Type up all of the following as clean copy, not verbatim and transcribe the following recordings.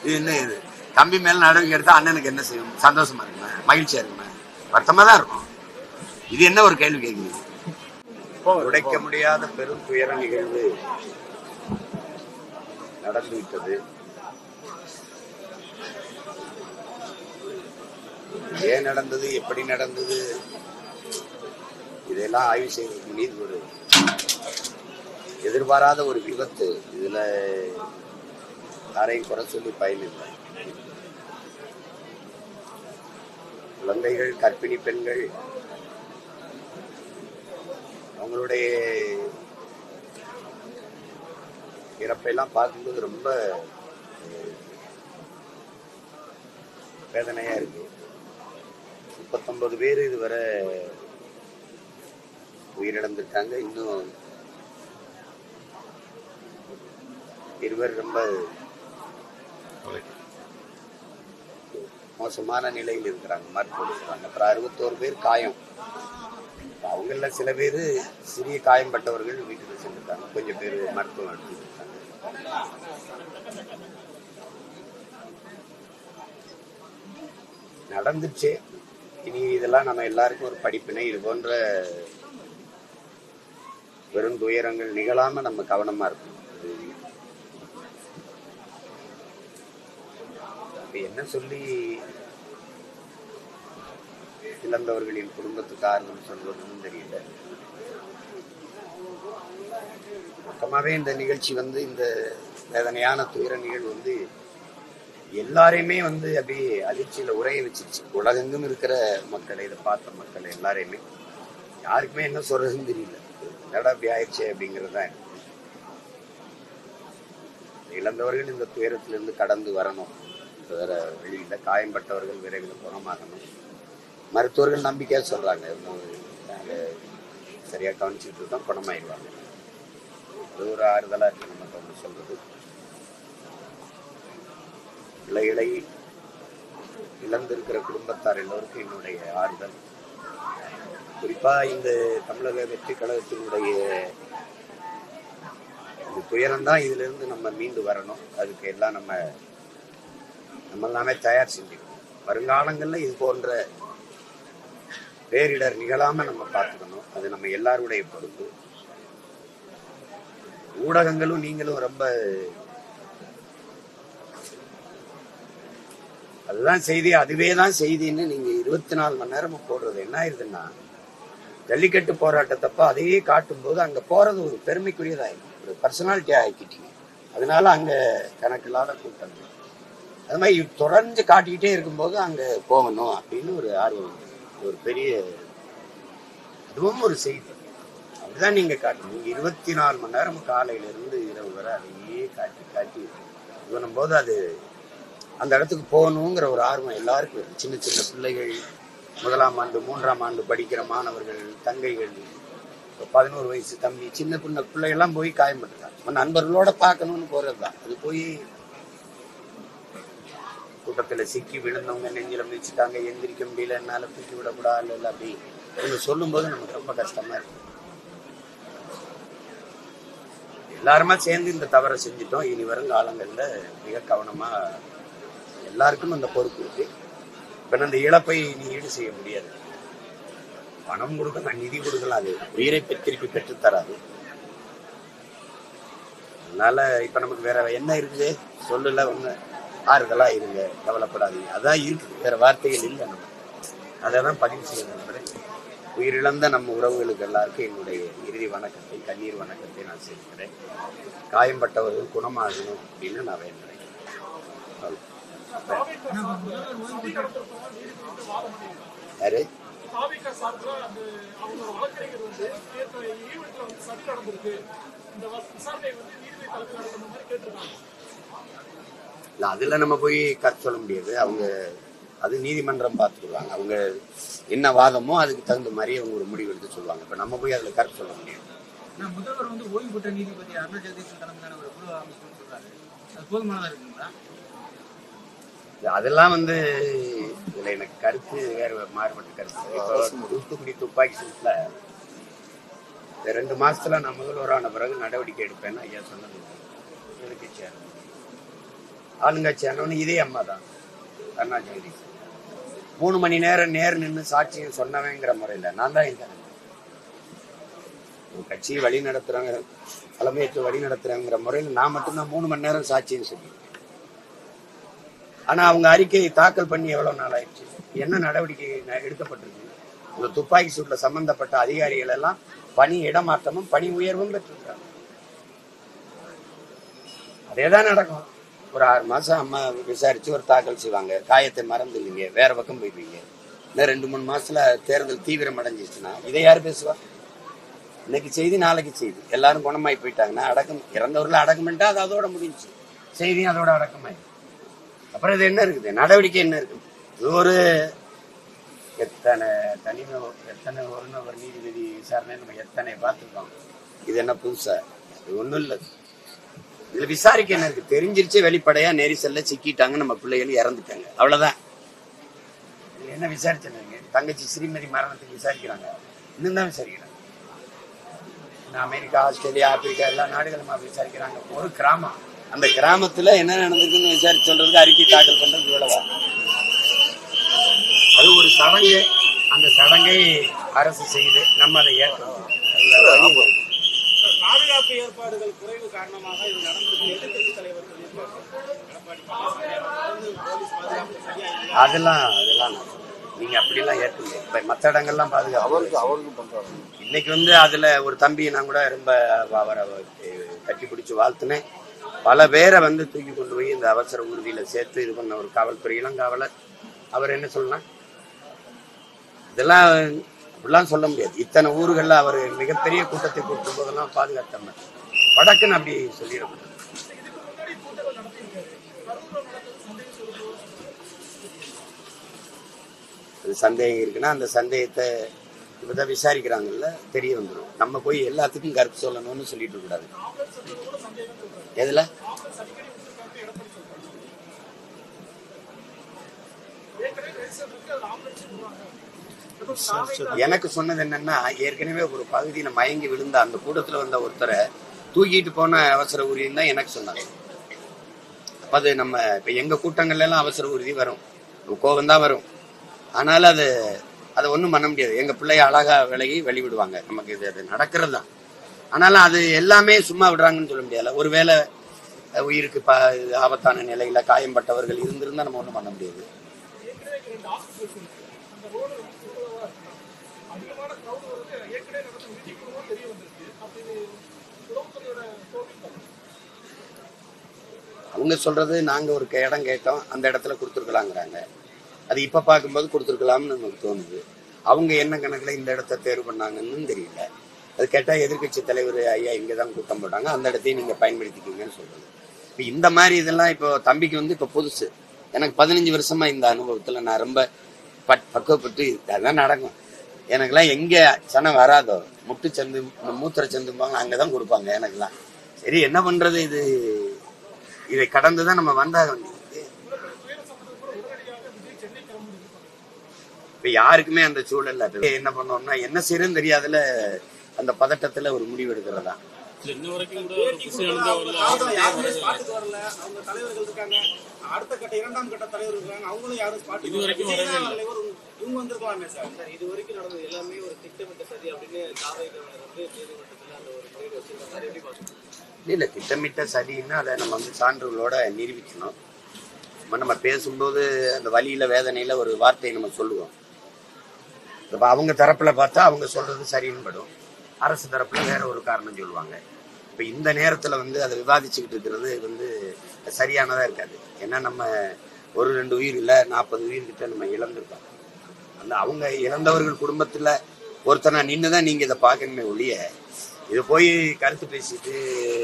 இது என்ன இது? தம்பி மேல நடவடிக்கை எடுத்தா அண்ணனுக்கு என்ன செய்யும்? சந்தோஷமா இருக்குமா, மகிழ்ச்சியா இருக்குமா, வருத்தமா தான் இருக்கும். இது என்ன ஒரு கேள்வி கேட்குது? உடைக்க முடியாத பெரும் துயர நிகழ்வு நடந்துவிட்டது. ஏன் நடந்தது, எப்படி நடந்தது, இதெல்லாம் ஆய்வு செய்வதற்கு மீது ஒரு எதிர்பாராத ஒரு விபத்து. இதுல யாரையும் குறை சொல்லி பயனில்லை. குழந்தைகள், கர்ப்பிணி பெண்கள், அவங்களுடைய இறப்பெல்லாம் பார்க்கும்போது ரொம்ப வேதனையா இருக்கு. 39 பேர் இதுவரை உயிரிழந்திருக்காங்க. இன்னும் 2 ரொம்ப மோசமான நிலையில் இருக்கிறாங்க, மருத்துவர் சொல்றாங்க. அப்புறம் 61 பேர் காயம். அவங்கள சில பேர் சிறிய காயம்பட்டவர்கள் வீட்டுக்கு சென்றிருக்காங்க, கொஞ்சம் பேர் மருத்துவம் எடுத்துருக்காங்க. நடந்துச்சு. இனி இதெல்லாம் நம்ம எல்லாருக்கும் ஒரு படிப்பினை. இது போன்ற வெறும் துயரங்கள் நிகழாம நம்ம கவனமா இருக்கணும். என்ன சொல்லி இழந்தவர்களின் குடும்பத்துக்கு ஆறுதல் சொல்வதுன்னு தெரியல. மொத்தமாவே இந்த நிகழ்ச்சி இந்த வேதனையான துயர நிகழ்வு எல்லாரையுமே அப்படியே அதிர்ச்சியில உரைய வச்சிருச்சு. உலகெங்கும் இருக்கிற மக்களை, இதை பார்த்த மக்களை எல்லாரையுமே, யாருக்குமே என்ன சொல்றதுன்னு தெரியல. என்னடா அப்படி ஆயிடுச்சு அப்படிங்கிறது தான். இழந்தவர்கள் இந்த துயரத்திலிருந்து கடந்து வரணும், வேற வழியில. காயம்பட்டவர்கள் விரைவில் குணமாகணும். மருத்துவர்கள் நம்பிக்கையா சொல்றாங்க, நாங்க சரியா கவனிச்சுட்டு இருக்கோம், குணமாயிடுவாங்க. அது ஒரு ஆறுதலா இருக்கு நம்ம சொல்றது. பிள்ளைகளை இழந்திருக்கிற குடும்பத்தார் எல்லோருக்கும் என்னுடைய ஆறுதல். குறிப்பா இந்த தமிழக வெற்றி கழகத்தினுடைய துயரம்தான். இதுல இருந்து நம்ம மீண்டு வரணும். அதுக்கு எல்லாம் நம்ம எல்லாமே தயார் செஞ்சுக்கணும். வருங்காலங்கள்ல இது போன்ற பேரிடர் நிகழாம நம்ம பார்த்துக்கணும். அது நம்ம எல்லாருடைய பொறுப்பு. ஊடகங்களும் நீங்களும் ரொம்ப அதுதான் செய்தி, அதுவே தான் செய்தின்னு நீங்க 24 மணி நேரமும் போடுறது என்ன ஆயிருதுன்னா, ஜல்லிக்கட்டு போராட்டத்தப்ப அதையே காட்டும் போது அங்க போறது ஒரு பெருமைக்குரியதாயிடும், ஒரு பர்சனாலிட்டி ஆக்கிட்டீங்க. அதனால அங்க கணக்கில்லாத கூட்டம். அது மாதிரி தொடர்ந்து காட்டிக்கிட்டே இருக்கும்போது அங்க போகணும் அப்படின்னு ஒரு ஆர்வம், ஒரு பெரிய, அதுவும் ஒரு செய்தி. அப்படிதான் நீங்க காட்டணும். நீங்க 24 மணி நேரம் காலையில இருந்து இரவு வரை அதையே காட்டி காட்டி பண்ணும் போது அது அந்த இடத்துக்கு போகணுங்கிற ஒரு ஆர்வம் எல்லாருக்கும். சின்ன சின்ன பிள்ளைகள், 1ஆம் ஆண்டு 3ஆம் ஆண்டு படிக்கிற மாணவர்கள், தங்கைகள், 11 வயசு தம்பி, சின்ன பிள்ளைகள்லாம் போய் காயம்பட்டுதான் நண்பர்களோட பார்க்கணும்னு போறதுதான். அது போய் கூட்டத்துல சிக்கி விழுந்தவங்க நெஞ்சில மிதிச்சுட்டாங்க, எந்திரிக்க முடியல, என்னால தூக்கி விடக்கூடாது இல்லை அப்படி இவங்க சொல்லும் போது நமக்கு ரொம்ப கஷ்டமா இருக்கு. எல்லாருமா சேர்ந்து இந்த தவறை செஞ்சுட்டோம். இனி வரும் காலங்கள்ல மிக கவனமா எல்லாருக்கும் அந்த பொறுப்பு இருக்கு. இப்ப அந்த இழப்பை நீ ஈடு செய்ய முடியாது. பணம் கொடுக்கலாம், நிதி கொடுக்கலாம், அது உயிரை திருப்பி பெற்றுத்தராது. அதனால இப்ப நமக்கு வேற என்ன இருக்குது? சொல்லல ஒண்ணு, ஆறுதலா இருங்க, கவலைப்படாதீங்க, அதான் இருக்கு, வேற வார்த்தைகள் இல்லை. நம்ம அதான் பதிவு செய்யணும். உயிரிழந்த நம்ம உறவுகளுக்கு எல்லாருக்கும் என்னுடைய இறுதி வணக்கத்தை, கண்ணீர் வணக்கத்தை நான் சேர்க்கிறேன். காயம்பட்டவர்கள் குணமாகணும் அப்படின்னு நான் வேண்டுறேன். யாரு? அதுல நம்ம போய் கருத்து சொல்ல முடியாது. அவங்க அது நீதிமன்றம் பார்த்துக்குவாங்க. அவங்க என்ன வாதமோ அதுக்கு தகுந்த மாதிரி அவங்க ஒரு முடிவு எடுத்து சொல்லுவாங்க. இப்ப நம்ம போய் அதுல கருத்து சொல்ல முடியாது. முதல்வர் ஓய்வு பெற்ற நீதிபதி அருணா ஜெகதீசன் தலைமையிலான ஒரு குழு அமைச்சு சொல்றாரு, அது போதுமானதா இருக்குங்களா? அதெல்லாம் இதுல எனக்கு கருத்து வேற மாறுபட்ட கருத்து. இப்போ தூத்துக்குடி துப்பாக்கி சூட்ல இந்த 2 மாசத்துல நான் முதல்வரான பிறகு நடவடிக்கை எடுப்பேன்னு ஐயா சொன்னது. எதிர்கட்சியா ஆளுங்கட்சியானவனு இதே அம்மா தான் அண்ணா ஜெகதீஷ் 3 மணி நேரம் நேர் நின்று சாட்சியம் சொன்னவங்கிற முறையில் நான் தான் இருந்தேன். கட்சியை வழி நடத்துறாங்க, தலைமையேற்று வழி நடத்துறாங்கிற முறையில் நான் மட்டும்தான் 3 மணி நேரம் சாட்சியம் சொல்லி. ஆனா அவங்க அறிக்கையை தாக்கல் பண்ணி எவ்வளவு நாள் ஆயிடுச்சு, என்ன நடவடிக்கை எடுக்கப்பட்டிருக்கு? இந்த துப்பாக்கி சூட்ல சம்பந்தப்பட்ட அதிகாரிகள் எல்லாம் பணி இடமாற்றமும் பணி உயர்வும் பெற்றிருக்காங்க. அதேதான் நடக்கும். ஒரு 6 மாசம் அம்மா விசாரிச்சு ஒரு தாக்கல் செய்வாங்க, காயத்தை மறந்துடுவீங்க, வேற பக்கம் போயிடுவீங்க. இன்னும் 2-3 மாசத்துல தேர்தல் தீவிரம் அடைஞ்சிச்சுன்னா இதை யாரு பேசுவா? இன்னைக்கு செய்தி நாளைக்கு செய்தி, எல்லாரும் குணமாயி போயிட்டாங்கன்னா அடக்கம், இறந்தவர்கள் அடக்கம் பண்ணிட்டா அது அதோட முடிஞ்சு, செய்தியும் அதோட அடக்கமாயி. அப்புறம் இது என்ன இருக்குது, நடவடிக்கை என்ன இருக்குது? இது ஒரு எத்தனை ஒரு நீதிபதி விசாரணை நம்ம எத்தனை பார்த்துருக்கோம். இது என்ன புதுசா? இது ஒண்ணும் இல்லை. இதுல விசாரிக்க என்ன இருக்கு? தெரிஞ்சிருச்சு, வெளிப்படையா நெரிசல்ல சிக்கிட்டாங்க, நம்ம பிள்ளைகள் இறந்துட்டாங்க, அவ்வளவுதான். என்ன விசாரிச்சுங்க? தங்கச்சி ஸ்ரீமதி மரணத்துக்கு விசாரிக்கிறாங்க, இன்னும் தான் விசாரிக்கிறாங்க. அமெரிக்கா, ஆஸ்திரேலியா, ஆப்பிரிக்கா எல்லா நாடுகளும் விசாரிக்கிறாங்க. ஒரு கிராமம், அந்த கிராமத்துல என்ன நடந்திருக்குன்னு விசாரிச்சு சொல்றதுக்கு அறிக்கை தாக்கல் பண்றது இவ்வளவா? அது ஒரு சடங்கு, அந்த சடங்கை அரசு செய்து நம்ம அதை ஏற்கணும். பாதுகாப்பு ஏற்பாடுகள் குறைவு காரணமாக இது நடந்திருக்கு. எதிர்கட்சி தலைவர் அதெல்லாம் நீங்க அப்படிலாம் ஏற்கனவே இப்ப மற்ற இடங்கள்லாம் பாதுகாப்பு பண்றாங்க. இன்னைக்கு அதுல ஒரு தம்பியை நான் கூட ரொம்ப அவரை கட்டி பிடிச்சு வாழ்த்துனேன். பல பேரை தூக்கி கொண்டு போய் இந்த அவசர ஊர்தியில சேர்த்து இது பண்ண ஒரு காவல்துறை இளங்காவலர். அவர் என்ன சொல்லலாம்? இதெல்லாம் அப்படிலாம் சொல்ல முடியாது. இத்தனை ஊர்கள்ல அவர் மிகப்பெரிய கூட்டத்தை கூட்டும் போதெல்லாம் பாதுகாத்தாம வடக்குன்னு அப்படி சொல்லிடக்கூடாது. சந்தேகம் இருக்குன்னா அந்த சந்தேகத்தை இப்பதான் விசாரிக்கிறாங்கல்ல, தெரிய வந்துடும். நம்ம போய் எல்லாத்துக்கும் கருத்து சொல்லணும்னு சொல்லிட்டு இருக்க கூடாது. எதுல எனக்கு சொன்னது என்னன்னா, ஏற்கனவே ஒரு பகுதியில மயங்கி விழுந்த அந்த கூட்டத்துல வந்த ஒருத்தரை தூக்கிட்டு போன அவசர ஊர்தின்னு தான் எனக்கு சொன்னாங்க. அப்ப அது நம்ம இப்ப எங்க கூட்டங்கள்ல எல்லாம் அவசர ஊர்தி வரும், கோபம் தான் வரும். ஆனாலும் அதை ஒன்றும் பண்ண முடியாது. எங்க பிள்ளைய அழகா விலகி வெளிவிடுவாங்க. நமக்கு இது நடக்கிறது தான். ஆனாலும் அது எல்லாமே சும்மா விடுறாங்கன்னு சொல்ல முடியாது. ஒருவேளை உயிருக்கு ஆபத்தான நிலையில காயம்பட்டவர்கள் இருந்திருந்தா நம்ம ஒன்றும் பண்ண முடியாது. அவங்க சொல்றது நாங்க ஒரு இடம் கேட்டோம், அந்த இடத்துல கொடுத்துருக்கலாங்கிறாங்க. அது இப்ப பார்க்கும்போது கொடுத்துருக்கலாம்னு நமக்கு தோணுது. அவங்க என்ன கணக்குல இந்த இடத்த தேர்வு பண்ணாங்கன்னு தெரியல. அது கேட்டா எதிர்கட்சி தலைவர் ஐயா இங்கதான் கூட்டம் போட்டாங்க, அந்த இடத்தையும் நீங்க பயன்படுத்திக்கீங்கன்னு சொல்றது. இப்ப இந்த மாதிரி இதெல்லாம் இப்போ தம்பிக்கு இப்ப புதுசு. எனக்கு 15 வருஷமா இந்த அனுபவத்துல நான் ரொம்ப பக்குவப்பட்டு அதான் நடக்கும். எனக்கெல்லாம் எங்க சனம் வராதோ முட்டு சந்து மூத்திர சந்துப்பாங்க, அங்கதான் கொடுப்பாங்க எனக்கெல்லாம். சரி என்ன பண்றது, இதை கடந்துதான் நம்ம வந்தாக வேண்டியது. இப்ப யாருக்குமே அந்த சூழல்ல என்ன பண்ணோம்னா என்ன செய்யறதுன்னு தெரியாதுல, அந்த பதட்டத்துல ஒரு முடிவு எடுக்கிறதா. அடுத்த கட்ட 2ஆம் கட்ட தலைவர் இருக்காங்க, அவங்களும் யாரும் இவங்க வந்திருக்கலாமே சார். இது வரைக்கும் நடந்தது எல்லாமே ஒரு திட்டமிட்ட சரி அப்படின்னு இல்ல திட்டமிட்ட சரின்னா அதை நம்ம சான்றுகளோட நிரூபிக்கணும். நம்ம பேசும்போது அந்த வலியில வேதனையில ஒரு வார்த்தையை நம்ம சொல்லுவோம். இப்ப அவங்க தரப்புல பார்த்தா அவங்க சொல்றது சரின்னு படும், அரசு தரப்புல வேற ஒரு காரணம் சொல்லுவாங்க. இப்ப இந்த நேரத்துல அதை விவாதிச்சுக்கிட்டு இருக்கிறது சரியானதா இருக்காது. ஏன்னா நம்ம 1-2 உயிர் இல்ல 40 உயிர்கிட்ட நம்ம இழந்திருக்கோம். அவங்க இழந்தவர்கள் குடும்பத்துல ஒருத்தனா நின்றுதான் நீங்க இதை பார்க்கணுமே ஒழிய இது போய் கருத்து பேசிட்டு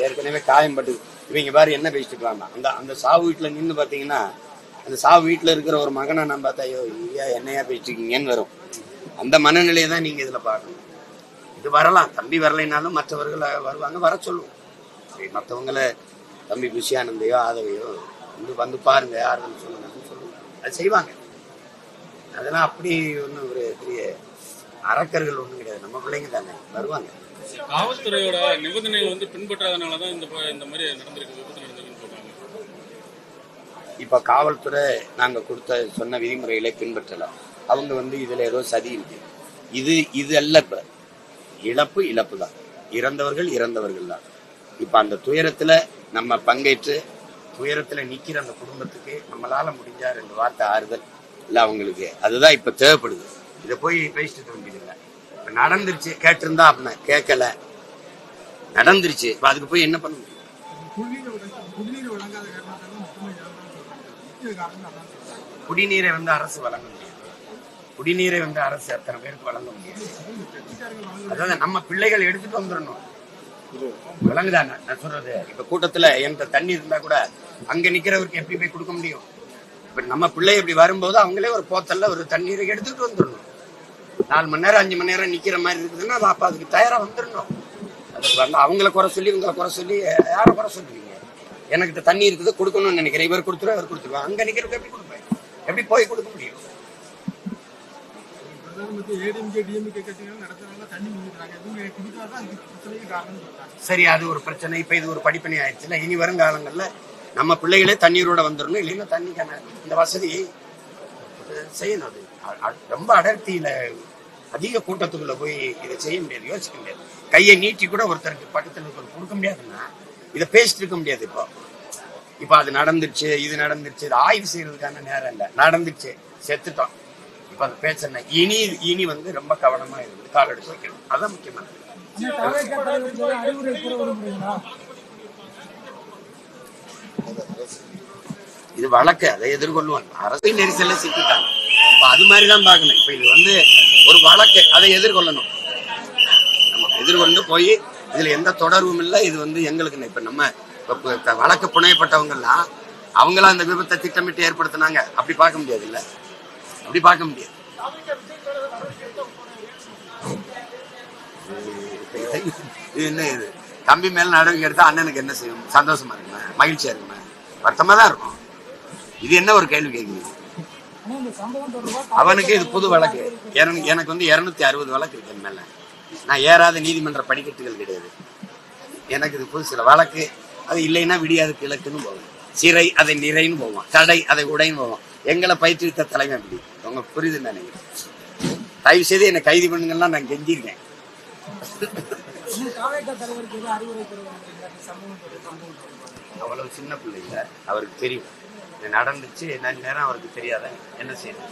ஏற்கனவே காயம்பட்டு இவங்க பாரு என்ன பேசிட்டுக்கலாம்னா அந்த சாவு வீட்டுல நின்று பாத்தீங்கன்னா அந்த சாவு வீட்டுல இருக்கிற ஒரு மகனை நான் பார்த்தா ஐயோ ஐயா என்னையா பேசிட்டுருக்கீங்கன்னு வரும். அந்த மனநிலையை தான் நீங்க இதுல பார்க்கணும். இது வரலாம், தம்பி வரலைனாலும் மற்றவர்களை வருவாங்க, வர சொல்லுவோம். சரி மற்றவங்களை தம்பி குஷியானந்தையோ ஆதவையோ வந்து பாருங்க யாருன்னு சொல்லுங்கன்னு சொல்லுவாங்க, அது செய்வாங்க. அதெல்லாம் அப்படி ஒன்றும் ஒரு பெரிய அரக்கர்கள் ஒன்றும் கிடையாது, நம்ம பிள்ளைங்க தானே வருவாங்க. காவல்துறையோட நிபந்தனைகள் வந்து பின்பற்றாதனாலதான் இந்த மாதிரி நடந்திருக்கு, விபத்து நடந்திருக்குன்னு சொல்றாங்க. இப்ப காவல்துறை நாங்க சொன்ன விதிமுறைகளை பின்பற்றலாம். அவங்க வந்து இதுல ஏதோ சதி இருக்கு. இது அல்ல. இப்ப இழப்பு தான். இறந்தவர்கள் தான். இப்ப அந்த துயரத்துல நம்ம பங்கேற்று துயரத்துல நிக்கிற அந்த குடும்பத்துக்கு நம்மளால முடிஞ்சா 2 வார்த்தை ஆறுதல் இல்ல அவங்களுக்கு, அதுதான் இப்ப தேவைப்படுது. இதை போய் பேசிட்டு வேண்டியதில்லை. இப்ப நடந்துருச்சு, கேட்டிருந்தா அப்படின்னா கேட்கல, நடந்துருச்சு. இப்ப அதுக்கு போய் என்ன பண்ண முடியும்? குடிநீரை வந்து அரசு வழங்க முடியாது. குடிநீரை வந்து அரசு அத்தனை பேருக்கு வழங்க முடியாது. அதாவது நம்ம பிள்ளைகள் எடுத்துட்டு வந்துடணும். விளங்குதான் நான் சொல்றது. இப்ப கூட்டத்துல எந்த தண்ணி இருந்தா கூட அங்க நிக்கிறவருக்கு எப்படி போய் கொடுக்க முடியும்? இப்ப நம்ம பிள்ளை இப்படி வரும்போது அவங்களே ஒரு போத்தல்ல ஒரு தண்ணீரை எடுத்துட்டு வந்துடணும். 4 மணி நேரம் 5 மணி நேரம் நிக்கிற மாதிரி இருக்குதுன்னா அப்ப அதுக்கு தயாரா வந்துடணும். அதுக்கு வந்து அவங்கள குறை சொல்லி இவங்களை குறை சொல்லி யாரை குறை சொல்றீங்க? எனக்கு தண்ணி இருக்குது கொடுக்கணும்னு நினைக்கிறேன், இவர் கொடுத்துருவாங்க. அங்க நிக்கிறதுக்கு எப்படி கொடுப்பேன்? எப்படி போய் கொடுக்க முடியும்? சரி, அது ஒரு பிரச்சனை. இப்ப இது ஒரு படிப்பணி ஆயிடுச்சுல. இனி வரும் காலங்கள்ல நம்ம பிள்ளைகளே தண்ணீரோட வந்துடணும். இல்லைன்னா தண்ணிக்கான இந்த வசதி செய்யணும். அது ரொம்ப அடர்த்தியில அதிக கூட்டத்துக்குள்ள போய் இதை செய்ய முடியாது, யோசிக்க முடியாது. கையை நீட்டி கூட ஒருத்தருக்கு பக்கத்துல கொடுக்க முடியாதுன்னா இதை பேசிட்டு இருக்க முடியாது. இப்ப அது நடந்துருச்சு, இது நடந்துருச்சு, இது ஆய்வு செய்யறதுக்கான நேரம் இல்லை. நடந்துச்சு, செத்துட்டோம். இப்ப அது பேசணும். இனி வந்து ரொம்ப கவனமா இருந்து கால் எடுத்து வைக்கணும். அதான் முக்கியமானது. இது வழக்கு, அதை எதிர்கொள்ளுவாங்க. அரசு நெரிசல்ல சிக்கிட்டாங்க. அது மாதிரிதான் பார்க்கணும். இப்ப இது வந்து ஒரு வழக்கு, அதை எதிர்கொள்ளணும். நம்ம எதிர்கொண்டு போய் இதுல எந்த தொடர்பும் இல்லை. இது வந்து எங்களுக்கு இப்ப நம்ம வழக்கு புனையப்பட்டவங்க எல்லாம் அவங்களாம் அந்த விபத்தை திட்டமிட்டு ஏற்படுத்தினாங்க. அப்படி பார்க்க முடியாது. இல்ல, அப்படி பார்க்க முடியாது. இது என்ன? இது தம்பி மேல நடவடிக்கை எடுத்தா அண்ணனுக்கு என்ன செய்யும்? சந்தோஷமா இருக்குமா? மகிழ்ச்சியா இருக்குமா? வருத்தமா தான் இருக்கும். இது என்ன ஒரு கேள்வி கேட்குது? அவனுக்கு இது புது வழக்கு. எனக்கு வந்து 260 வழக்கு இருக்கு என் மேல. நான் ஏறாத நீதிமன்ற படிக்கட்டுகள் கிடையாது. எனக்கு இது புது சில வழக்கு. அது இல்லைன்னா விடியாது கிழக்குன்னு போவோம், சிறை அதை நிறைன்னு போவோம், தடை அதை உடைன்னு போவோம். எங்களை பயிற்றுவித்த தலைமை அப்படி. உங்க புரியுதுன்னு நினைக்கிறேன். தயவு செய்து என்னை கைது பண்ணுங்கலாம் நான் கெஞ்சிருக்கேன். அவ்வளவு சின்ன பிள்ளை இல்லை, அவருக்கு தெரியும். இது நடந்துச்சு என்ன நேரம் அவருக்கு தெரியாத என்ன செய்யணும்.